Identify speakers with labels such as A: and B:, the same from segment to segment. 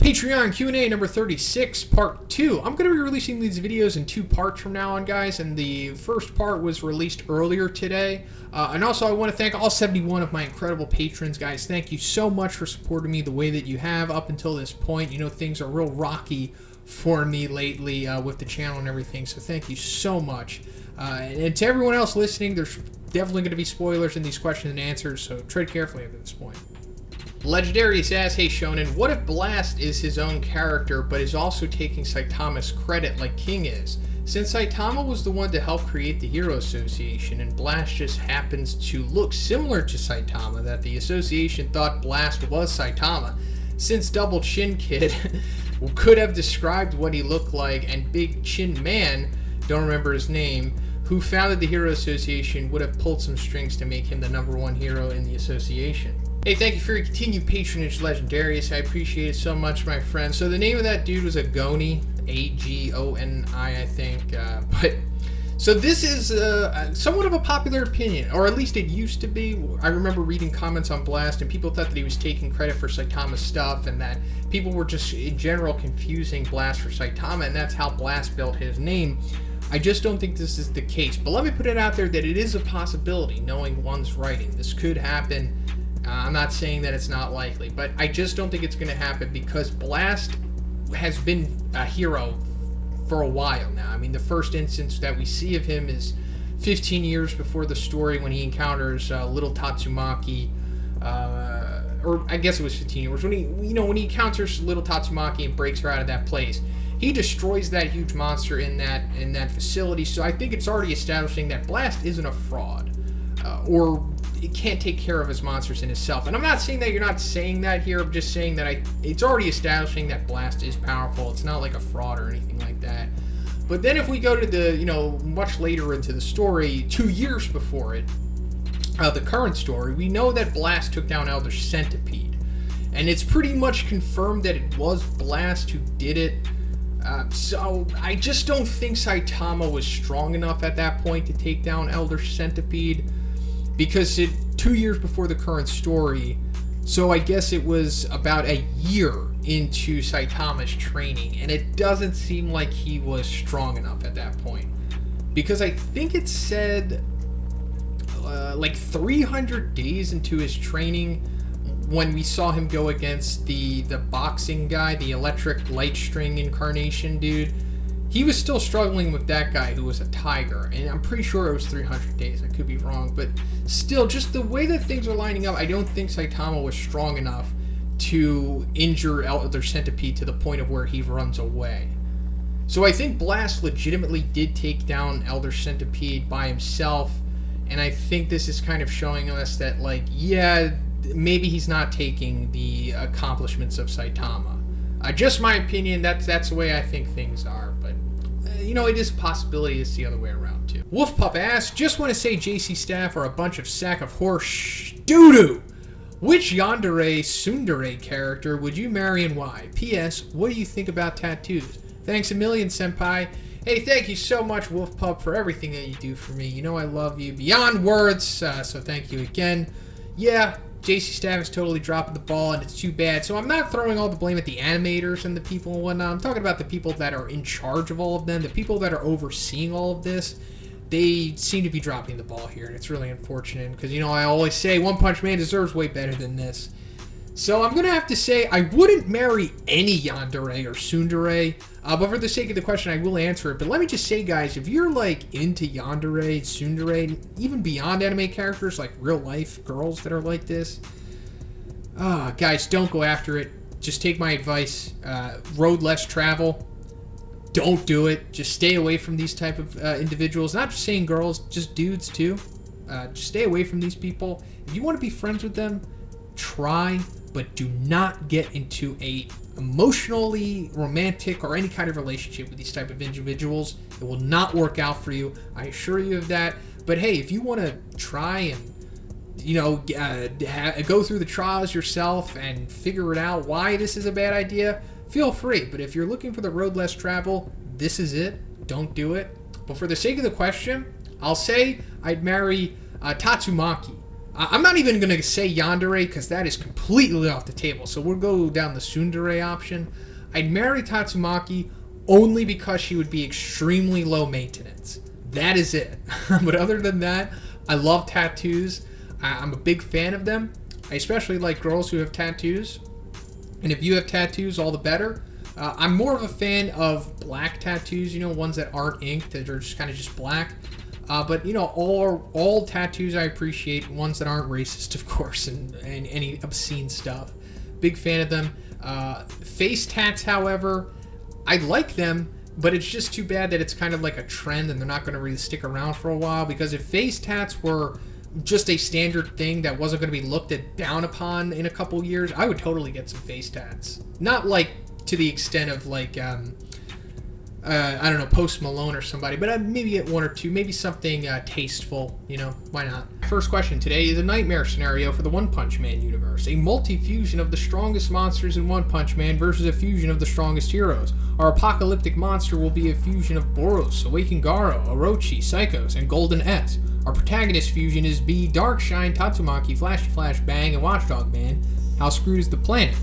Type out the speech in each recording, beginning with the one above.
A: Patreon Q&A number 36, part 2. I'm going to be releasing these videos in 2 parts from now on, guys, and the first part was released earlier today. And also, I want to thank all 71 of my incredible patrons, guys. Thank you so much for supporting me the way that you have up until this point. You know, things are real rocky for me lately with the channel and everything, so thank you so much. And to everyone else listening, there's definitely going to be spoilers in these questions and answers, so tread carefully up to this point. Legandaryus asks, hey Zhoniin, what if Blast is his own character, but is also taking Saitama's credit like King is? Since Saitama was the one to help create the Hero Association, and Blast just happens to look similar to Saitama, that the association thought Blast was Saitama, since Double Chin Kid could have described what he looked like, and Big Chin Man, don't remember his name, who founded the Hero Association, would have pulled some strings to make him the #1 hero in the association. Hey, thank you for your continued patronage, Legandaryus. I appreciate it so much, my friend. So the name of that dude was Agoni, A-G-O-N-I, I think. So this is somewhat of a popular opinion, or at least it used to be. I remember reading comments on Blast, and people thought that he was taking credit for Saitama's stuff, and that people were just, in general, confusing Blast for Saitama, and that's how Blast built his name. I just don't think this is the case. But let me put it out there that it is a possibility, knowing one's writing. This could happen. I'm not saying that it's not likely, but I just don't think it's going to happen because Blast has been a hero for a while now. I mean, the first instance that we see of him is 15 years before the story when he encounters little Tatsumaki, or I guess it was 15 years, when he encounters little Tatsumaki and breaks her out of that place. He destroys that huge monster in that facility, so I think it's already establishing that Blast isn't a fraud, or it can't take care of his monsters in itself. And I'm not saying that you're not saying that here. I'm just saying that it's already establishing that Blast is powerful. It's not like a fraud or anything like that. But then if we go to the, much later into the story, 2 years before it, the current story, we know that Blast took down Elder Centipede. And it's pretty much confirmed that it was Blast who did it. So I just don't think Saitama was strong enough at that point to take down Elder Centipede. Because 2 years before the current story, so I guess it was about a year into Saitama's training, and it doesn't seem like he was strong enough at that point. Because I think it said like 300 days into his training when we saw him go against the boxing guy, the electric light string incarnation dude. He was still struggling with that guy who was a tiger, and I'm pretty sure it was 300 days. I could be wrong, but still, just the way that things are lining up, I don't think Saitama was strong enough to injure Elder Centipede to the point of where he runs away. So I think Blast legitimately did take down Elder Centipede by himself, and I think this is kind of showing us that, like, yeah, maybe he's not taking the accomplishments of Saitama. Just my opinion, that's the way I think things are, but it is a possibility it's the other way around too. Wolfpup asks, just want to say JC staff are a bunch of sack of horse doo-doo. Which yandere tsundere character would you marry and why? P.S. What do you think about tattoos? Thanks a million, senpai. Hey, thank you so much, Wolfpup, for everything that you do for me. You know I love you beyond words, so thank you again. Yeah, JC Staff is totally dropping the ball, and it's too bad. So I'm not throwing all the blame at the animators and the people and whatnot. I'm talking about the people that are in charge of all of them, the people that are overseeing all of this. They seem to be dropping the ball here, and it's really unfortunate because, I always say One Punch Man deserves way better than this. So I'm going to have to say I wouldn't marry any yandere or tsundere, but for the sake of the question, I will answer it. But let me just say, guys, if you're, into yandere, tsundere, even beyond anime characters, like real-life girls that are like this, guys, don't go after it. Just take my advice. Road less travel. Don't do it. Just stay away from these type of individuals. Not just saying girls, just dudes, too. Just stay away from these people. If you want to be friends with them, try, but do not get into a emotionally romantic or any kind of relationship with these type of individuals. It will not work out for you. I assure you of that. But hey, if you want to try and go through the trials yourself and figure it out why this is a bad idea, feel free. But if you're looking for the road less travel, this is it. Don't do it. But for the sake of the question, I'll say I'd marry Tatsumaki. I'm not even going to say yandere because that is completely off the table. So we'll go down the tsundere option. I'd marry Tatsumaki only because she would be extremely low maintenance. That is it. But other than that, I love tattoos. I'm a big fan of them. I especially like girls who have tattoos. And if you have tattoos, all the better. I'm more of a fan of black tattoos, ones that aren't inked, that are just kind of just black. But all tattoos I appreciate, ones that aren't racist, of course, and any obscene stuff. Big fan of them. Face tats, however, I like them, but it's just too bad that it's kind of like a trend and they're not going to really stick around for a while, because if face tats were just a standard thing that wasn't going to be looked down upon in a couple years, I would totally get some face tats. Not like to the extent of like I don't know, Post Malone or somebody, but maybe get one or two, maybe something tasteful, why not? First question today is a nightmare scenario for the One Punch Man universe. A multi-fusion of the strongest monsters in One Punch Man versus a fusion of the strongest heroes. Our apocalyptic monster will be a fusion of Boros, Awakened Garo, Orochi, Psychos, and Golden S. Our protagonist fusion is B, Darkshine, Tatsumaki, Flashy Flash, Bang, and Watchdog Man. How screwed is the planet?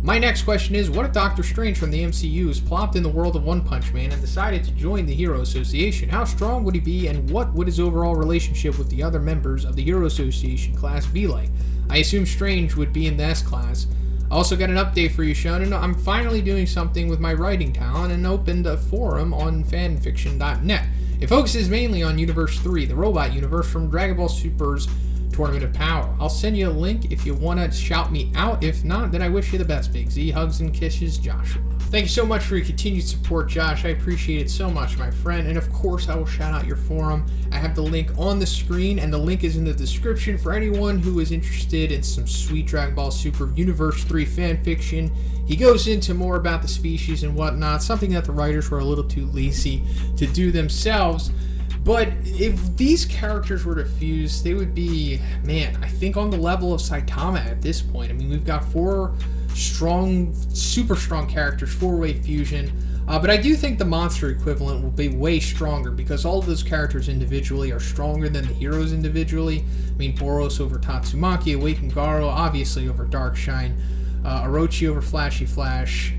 A: My next question is, what if Doctor Strange from the MCU is plopped in the world of One Punch Man and decided to join the Hero Association? How strong would he be, and what would his overall relationship with the other members of the Hero Association class be like? I assume Strange would be in the S class. I also got an update for you, Zhoniin. I'm finally doing something with my writing talent and opened a forum on fanfiction.net. It focuses mainly on Universe 3, the robot universe from Dragon Ball Super's Tournament of Power. I'll send you a link if you want to shout me out. If not, then I wish you the best, Big Z. Hugs and kisses, Joshua. Thank you so much for your continued support, Josh. I appreciate it so much, my friend. And of course, I will shout out your forum. I have the link on the screen, and the link is in the description for anyone who is interested in some sweet Dragon Ball Super Universe 3 fanfiction. He goes into more about the species and whatnot, something that the writers were a little too lazy to do themselves. But if these characters were to fuse, they would be, man, I think on the level of Saitama at this point. I mean, we've got 4 strong, super strong characters, 4-way fusion. But I do think the monster equivalent will be way stronger because all of those characters individually are stronger than the heroes individually. I mean, Boros over Tatsumaki, Awakened Garo, obviously over Darkshine, Orochi over Flashy Flash,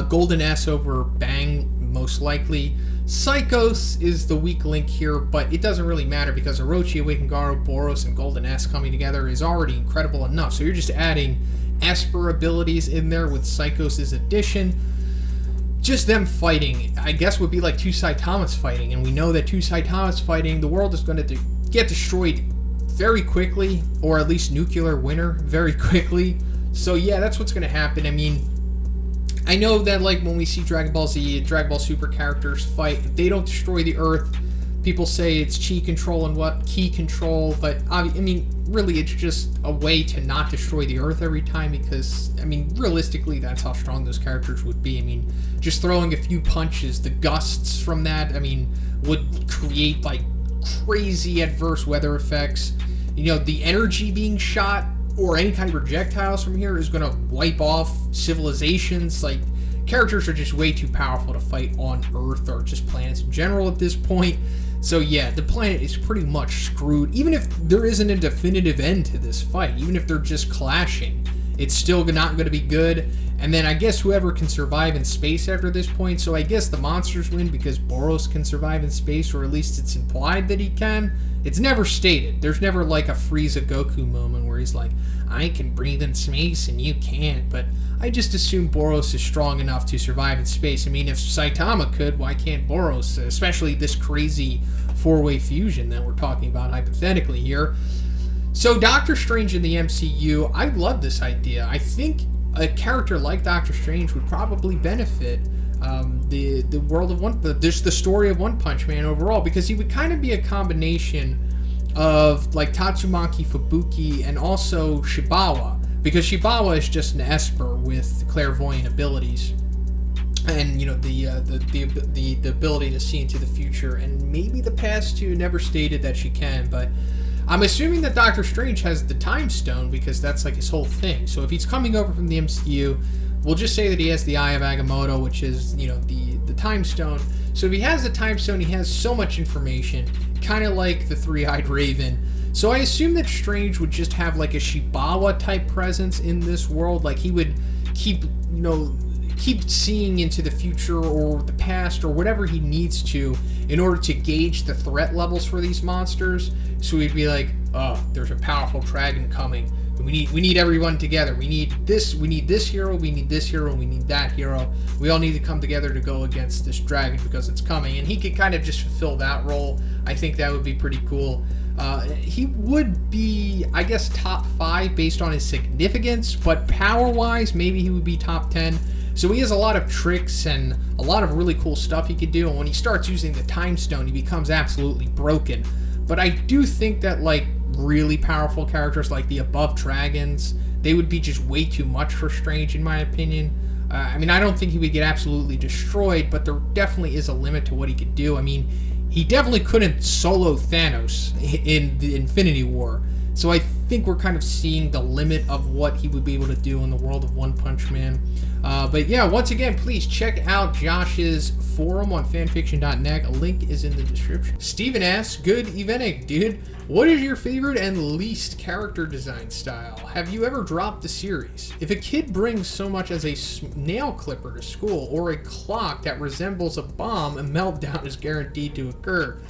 A: Golden S over Bang, most likely. Psychos is the weak link here, but it doesn't really matter because Orochi, Awakened Garo, Boros, and Golden S coming together is already incredible enough. So you're just adding Esper abilities in there with Psychos' addition. Just them fighting, I guess, would be like 2 Saitamas fighting, and we know that 2 Saitamas fighting, the world is going to get destroyed very quickly, or at least nuclear winter very quickly. So yeah, that's what's going to happen. I mean, I know that like when we see Dragon Ball Z, Dragon Ball Super characters fight, they don't destroy the Earth. People say it's chi control and key control, but I mean, really, it's just a way to not destroy the Earth every time because, I mean, realistically, that's how strong those characters would be. I mean, just throwing a few punches, the gusts from that, I mean, would create like crazy adverse weather effects. The energy being shot or any kind of projectiles from here is going to wipe off civilizations. Like, characters are just way too powerful to fight on Earth or just planets in general at this point. So yeah, the planet is pretty much screwed. Even if there isn't a definitive end to this fight, even if they're just clashing, it's still not going to be good. And then I guess whoever can survive in space after this point, so I guess the monsters win because Boros can survive in space, or at least it's implied that he can. It's never stated. There's never like a Frieza Goku moment where he's like, I can breathe in space and you can't, but I just assume Boros is strong enough to survive in space. I mean, if Saitama could, why can't Boros? Especially this crazy 4-way fusion that we're talking about hypothetically here. So Doctor Strange in the MCU, I love this idea. I think a character like Doctor Strange would probably benefit the world of the story of One Punch Man overall, because he would kind of be a combination of like Tatsumaki, Fubuki, and also Shibawa, because Shibawa is just an Esper with clairvoyant abilities, and the ability to see into the future and maybe the past too. Never stated that she can, but I'm assuming that Doctor Strange has the Time Stone because that's like his whole thing. So if he's coming over from the MCU, we'll just say that he has the Eye of Agamotto, which is, the Time Stone. So if he has the Time Stone, he has so much information, kind of like the Three-Eyed Raven. So I assume that Strange would just have like a Shibawa type presence in this world. Like he would keep, keep seeing into the future or the past or whatever he needs to in order to gauge the threat levels for these monsters. So he'd be like, oh, there's a powerful dragon coming. We need everyone together. We need this hero, we need this hero, we need that hero. We all need to come together to go against this dragon because it's coming. And he could kind of just fulfill that role. I think that would be pretty cool. He would be, I guess, top 5 based on his significance, but power-wise, maybe he would be top 10. So he has a lot of tricks and a lot of really cool stuff he could do, and when he starts using the Time Stone, he becomes absolutely broken. But I do think that, like, really powerful characters like the above dragons, they would be just way too much for Strange, in my opinion. I mean, I don't think he would get absolutely destroyed, but there definitely is a limit to what he could do. I mean, he definitely couldn't solo Thanos in the Infinity War. So I think we're kind of seeing the limit of what he would be able to do in the world of One Punch Man. But yeah, once again, please check out Josh's forum on fanfiction.net. A link is in the description. Steven asks, good evening, dude. What is your favorite and least character design style? Have you ever dropped the series? If a kid brings so much as a nail clipper to school or a clock that resembles a bomb, a meltdown is guaranteed to occur.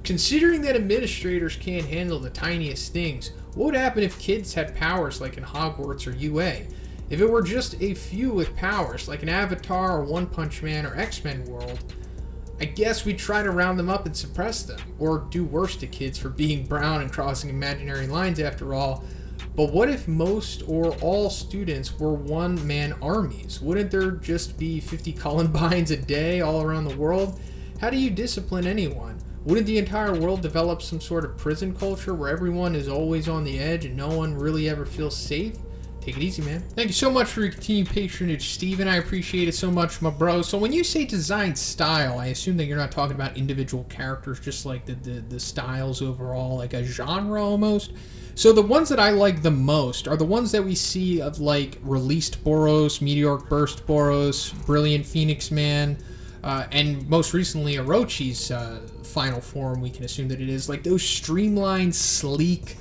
A: Considering that administrators can't handle the tiniest things, what would happen if kids had powers like in Hogwarts or UA? If it were just a few with powers, like an Avatar or One Punch Man or X-Men world, I guess we'd try to round them up and suppress them, or do worse to kids for being brown and crossing imaginary lines after all. But what if most or all students were one-man armies? Wouldn't there just be 50 Columbines a day all around the world? How do you discipline anyone? Wouldn't the entire world develop some sort of prison culture where everyone is always on the edge and no one really ever feels safe? Take it easy, man. Thank you so much for your continued patronage, Steven. I appreciate it so much, my bro. So when you say design style, I assume that you're not talking about individual characters, just like the styles overall, like a genre almost. So the ones that I like the most are the ones that we see of like released Boros, Meteoric Burst Boros, Brilliant Phoenix Man, and most recently Orochi's final form, we can assume that it is. Like those streamlined, sleek,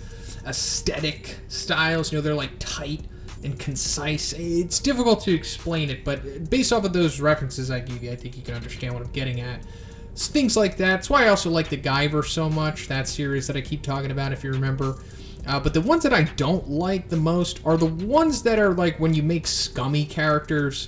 A: aesthetic styles, they're like tight and concise. It's difficult to explain it, but based off of those references I gave you, I think you can understand what I'm getting at. It's things like that. That's why I also like the Guyver so much, that series that I keep talking about, if you remember. But the ones that I don't like the most are the ones that are like when you make scummy characters,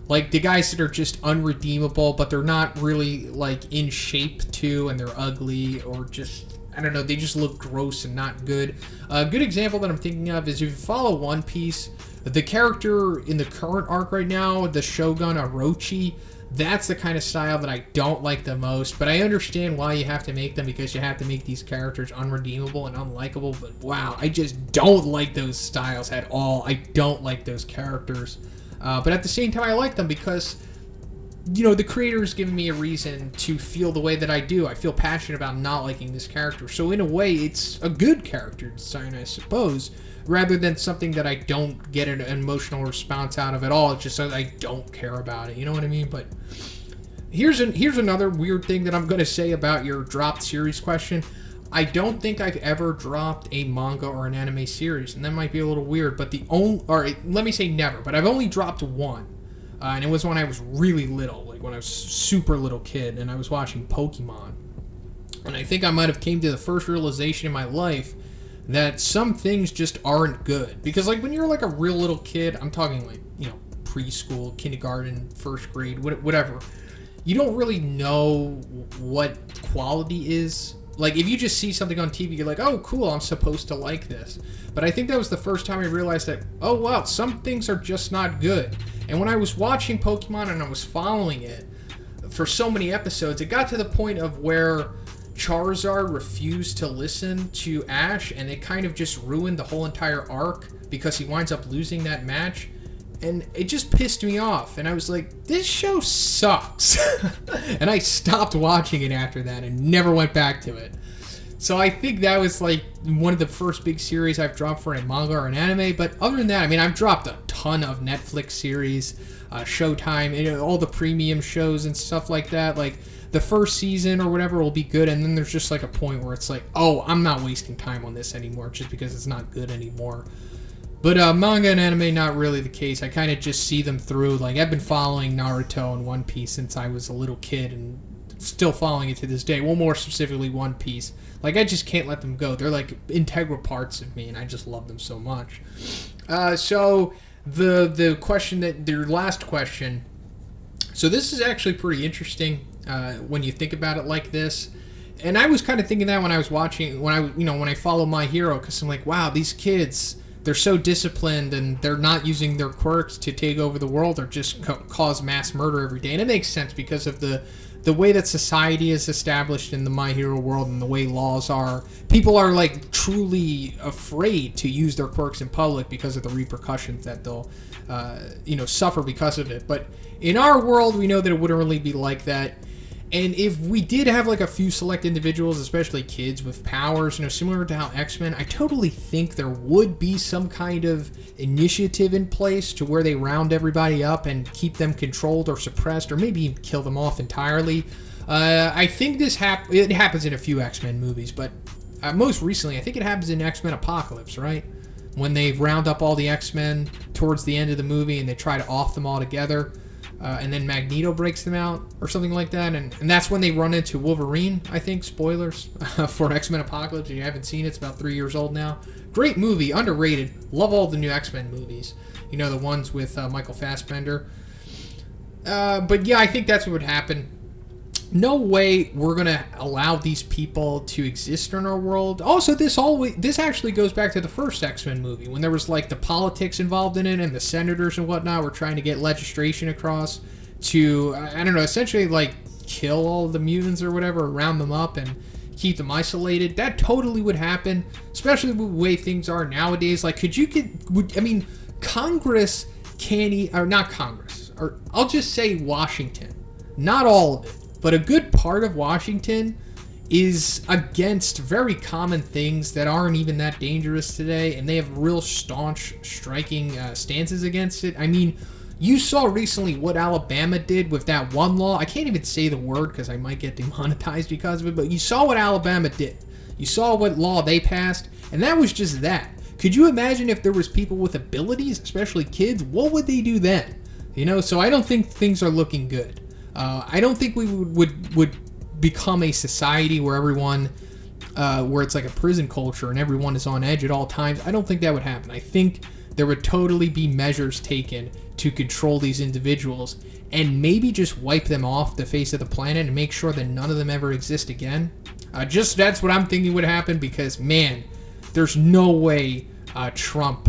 A: like the guys that are just unredeemable, but they're not really like in shape too, and they're ugly, or just, I don't know, they just look gross and not good. A good example that I'm thinking of is if you follow One Piece, the character in the current arc right now, the Shogun Orochi, that's the kind of style that I don't like the most, but I understand why you have to make them, because you have to make these characters unredeemable and unlikable, but wow, I just don't like those styles at all. I don't like those characters. But at the same time, I like them because, the creator has given me a reason to feel the way that I do. I feel passionate about not liking this character. So in a way, it's a good character design, I suppose, rather than something that I don't get an emotional response out of at all. It's just that I don't care about it. You know what I mean? But here's another weird thing that I'm going to say about your dropped series question. I don't think I've ever dropped a manga or an anime series, and that might be a little weird, but let me say never, but I've only dropped one. And it was when I was really little, like when I was a super little kid, and I was watching Pokemon. And I think I might have came to the first realization in my life that some things just aren't good. Because like when you're like a real little kid, I'm talking like, preschool, kindergarten, first grade, whatever, you don't really know what quality is. Like, if you just see something on TV, you're like, oh, cool, I'm supposed to like this. But I think that was the first time I realized that, oh, wow, some things are just not good. And when I was watching Pokemon and I was following it for so many episodes, it got to the point of where Charizard refused to listen to Ash, and it kind of just ruined the whole entire arc because he winds up losing that match. And it just pissed me off, and I was like, this show sucks. And I stopped watching it after that and never went back to it. So I think that was like one of the first big series I've dropped for a manga or an anime. But other than that, I mean, I've dropped a ton of Netflix series, Showtime, all the premium shows and stuff like that. Like the first season or whatever will be good, and then there's just like a point where it's like, oh, I'm not wasting time on this anymore just because it's not good anymore. But manga and anime, not really the case. I kind of just see them through. Like I've been following Naruto and One Piece since I was a little kid, and still following it to this day. Well, more specifically, One Piece. Like, I just can't let them go. They're, like, integral parts of me, and I just love them so much. So, the question their last question. So, this is actually pretty interesting when you think about it like this. And I was kind of thinking that when I was watching, when I follow My Hero, because I'm like, wow, these kids, they're so disciplined, and they're not using their quirks to take over the world or just cause mass murder every day. And it makes sense because of the way that society is established in the My Hero world and the way laws are. People are like truly afraid to use their quirks in public because of the repercussions that they'll suffer because of it. But in our world, we know that it wouldn't really be like that. And if we did have like a few select individuals, especially kids with powers, similar to how X-Men, I totally think there would be some kind of initiative in place to where they round everybody up and keep them controlled or suppressed, or maybe even kill them off entirely. I think it happens in a few X-Men movies, but most recently, I think it happens in X-Men Apocalypse, right? When they round up all the X-Men towards the end of the movie and they try to off them all together. And then Magneto breaks them out or something like that. And that's when they run into Wolverine, I think. Spoilers for X-Men Apocalypse. If you haven't seen it, it's about 3 years old now. Great movie, underrated. Love all the new X-Men movies. The ones with Michael Fassbender. But yeah, I think that's what would happen. No way we're going to allow these people to exist in our world. Also, this actually goes back to the first X-Men movie when there was like the politics involved in it and the senators and whatnot were trying to get legislation across to, I don't know, essentially like kill all the mutants or whatever, round them up and keep them isolated. That totally would happen, especially with the way things are nowadays. Like, Congress can't, or not Congress, or I'll just say Washington. Not all of it. But a good part of Washington is against very common things that aren't even that dangerous today, and they have real staunch, striking stances against it. I mean, you saw recently what Alabama did with that one law. I can't even say the word because I might get demonetized because of it, but you saw what Alabama did. You saw what law they passed, and that was just that. Could you imagine if there was people with abilities, especially kids? What would they do then? So I don't think things are looking good. I don't think we would become a society where everyone, where it's like a prison culture and everyone is on edge at all times. I don't think that would happen. I think there would totally be measures taken to control these individuals and maybe just wipe them off the face of the planet and make sure that none of them ever exist again. That's what I'm thinking would happen because, man, there's no way Trump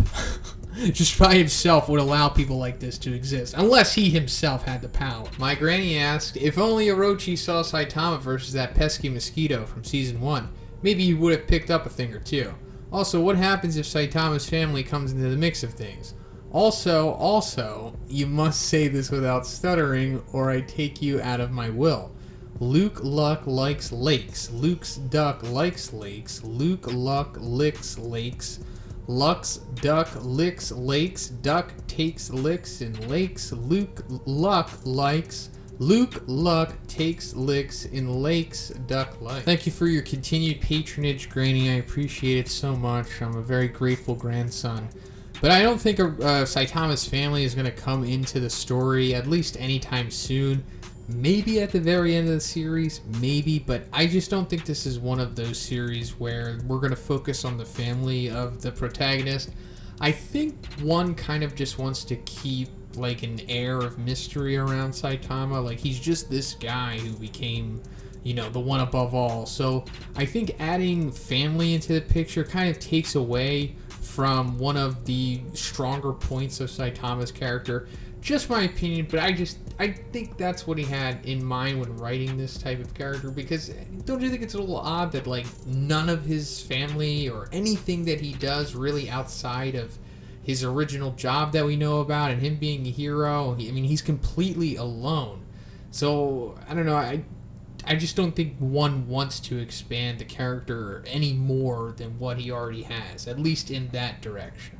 A: just by himself would allow people like this to exist, unless he himself had the power. My granny asked, if only Orochi saw Saitama versus that pesky mosquito from Season 1, maybe he would have picked up a thing or two. Also, what happens if Saitama's family comes into the mix of things? Also, you must say this without stuttering, or I take you out of my will. Luke Luck likes lakes. Luke's duck likes lakes. Luke Luck licks lakes. Luck's duck licks lakes. Duck takes licks in lakes. Luke Luck likes. Luke Luck takes licks in lakes. Duck likes. Thank you for your continued patronage, Granny. I appreciate it so much. I'm a very grateful grandson. But I don't think Saitama's family is going to come into the story, at least anytime soon. Maybe at the very end of the series, maybe, but I just don't think this is one of those series where we're going to focus on the family of the protagonist. I think one kind of just wants to keep like an air of mystery around Saitama. Like, he's just this guy who became, the one above all. So I think adding family into the picture kind of takes away from one of the stronger points of Saitama's character. Just my opinion, but I think that's what he had in mind when writing this type of character, because don't you think it's a little odd that like none of his family or anything that he does really outside of his original job that we know about and him being a hero, he's completely alone. So I don't know, I just don't think one wants to expand the character any more than what he already has, at least in that direction.